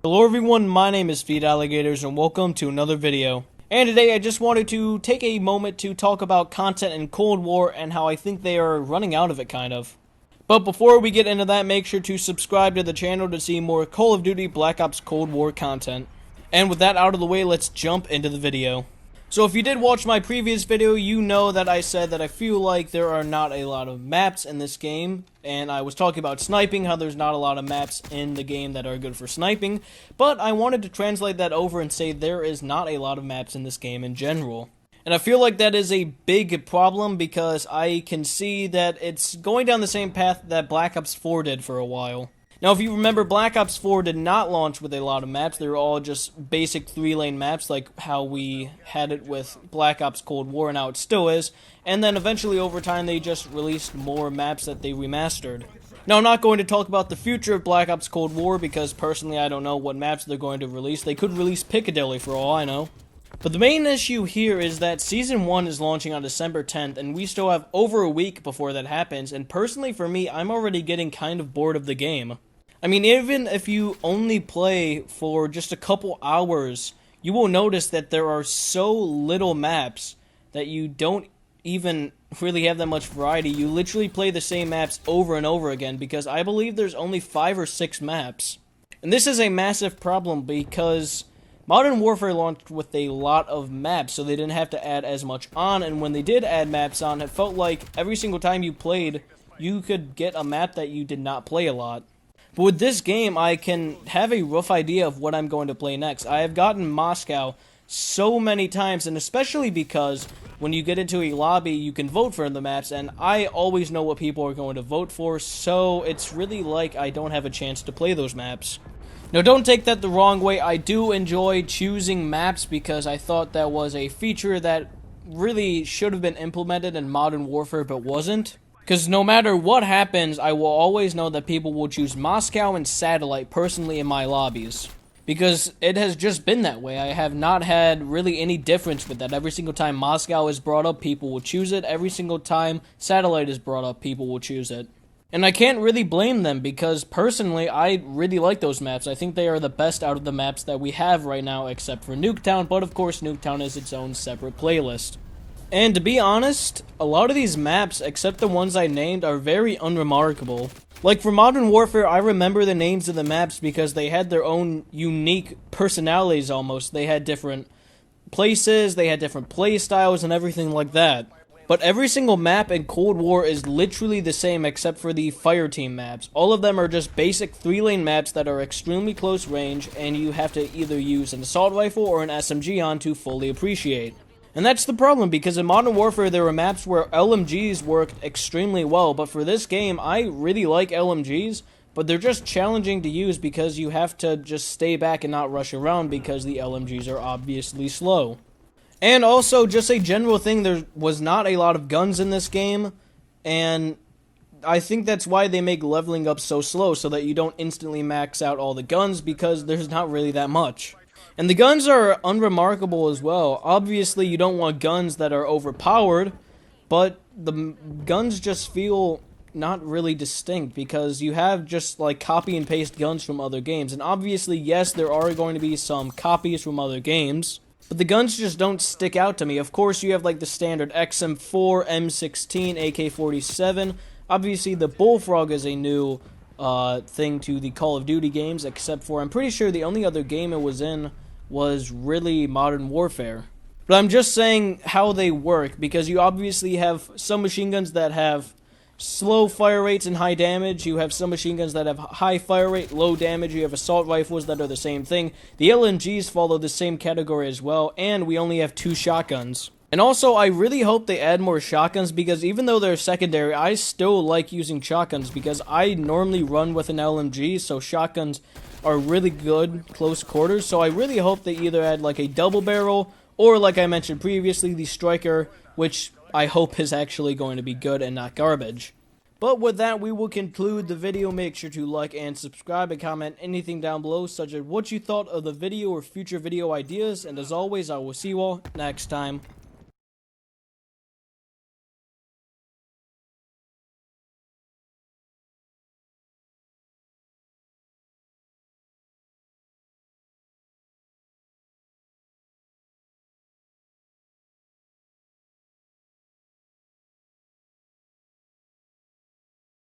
Hello everyone, my name is Feed Alligators and welcome to another video. And today I just wanted to take a moment to talk about content in Cold War and how I think they are running out of it kind of. But before we get into that, make sure to subscribe to the channel to see more Call of Duty Black Ops Cold War content. And with that out of the way, let's jump into the video. So if you did watch my previous video, you know that I said that I feel like there are not a lot of maps in this game, and I was talking about sniping, how there's not a lot of maps in the game that are good for sniping, but I wanted to translate that over and say there is not a lot of maps in this game in general. And I feel like that is a big problem because I can see that it's going down the same path that Black Ops 4 did for a while. Now, if you remember, Black Ops 4 did not launch with a lot of maps. They were all just basic 3-lane maps, like how we had it with Black Ops Cold War, and how it still is. And then eventually, over time, they just released more maps that they remastered. Now, I'm not going to talk about the future of Black Ops Cold War, because personally, I don't know what maps they're going to release. They could release Piccadilly, for all I know. But the main issue here is that Season 1 is launching on December 10th, and we still have over a week before that happens, and personally, for me, I'm already getting kind of bored of the game. I mean, even if you only play for just a couple hours, you will notice that there are so little maps that you don't even really have that much variety. You literally play the same maps over and over again because I believe there's only 5 or 6 maps. And this is a massive problem because Modern Warfare launched with a lot of maps, so they didn't have to add as much on, and when they did add maps on, it felt like every single time you played, you could get a map that you did not play a lot. But with this game, I can have a rough idea of what I'm going to play next. I have gotten Moscow so many times, and especially because when you get into a lobby, you can vote for the maps, and I always know what people are going to vote for, so it's really like I don't have a chance to play those maps. Now, don't take that the wrong way. I do enjoy choosing maps because I thought that was a feature that really should have been implemented in Modern Warfare, but wasn't. Because no matter what happens, I will always know that people will choose Moscow and Satellite personally in my lobbies. Because it has just been that way. I have not had really any difference with that. Every single time Moscow is brought up, people will choose it. Every single time Satellite is brought up, people will choose it. And I can't really blame them because personally, I really like those maps. I think they are the best out of the maps that we have right now, except for Nuketown. But of course, Nuketown is its own separate playlist. And to be honest, a lot of these maps, except the ones I named, are very unremarkable. Like for Modern Warfare, I remember the names of the maps because they had their own unique personalities almost. They had different places, they had different play styles, and everything like that. But every single map in Cold War is literally the same except for the Fireteam maps. All of them are just basic 3-lane maps that are extremely close range, and you have to either use an assault rifle or an SMG on to fully appreciate. And that's the problem, because in Modern Warfare there were maps where LMGs worked extremely well, but for this game, I really like LMGs, but they're just challenging to use because you have to just stay back and not rush around because the LMGs are obviously slow. And also, just a general thing, there was not a lot of guns in this game, and I think that's why they make leveling up so slow, so that you don't instantly max out all the guns, because there's not really that much. And the guns are unremarkable as well. Obviously, you don't want guns that are overpowered, but the guns just feel not really distinct because you have just like copy and paste guns from other games. And obviously, yes, there are going to be some copies from other games, but the guns just don't stick out to me. Of course, you have like the standard XM4, M16, AK-47. Obviously, the Bullfrog is a new thing to the Call of Duty games, except for I'm pretty sure the only other game it was in was really Modern Warfare. But I'm just saying how they work, because you obviously have some machine guns that have slow fire rates and high damage, you have some machine guns that have high fire rate, low damage, you have assault rifles that are the same thing, the LMGs follow the same category as well, and we only have 2 shotguns. And also, I really hope they add more shotguns, because even though they're secondary, I still like using shotguns, because I normally run with an LMG, so shotguns are really good close quarters, so I really hope they either add like a double barrel, or like I mentioned previously, the Striker, which I hope is actually going to be good and not garbage. But with that, we will conclude the video. Make sure to like and subscribe and comment anything down below, such as what you thought of the video or future video ideas, and as always, I will see you all next time.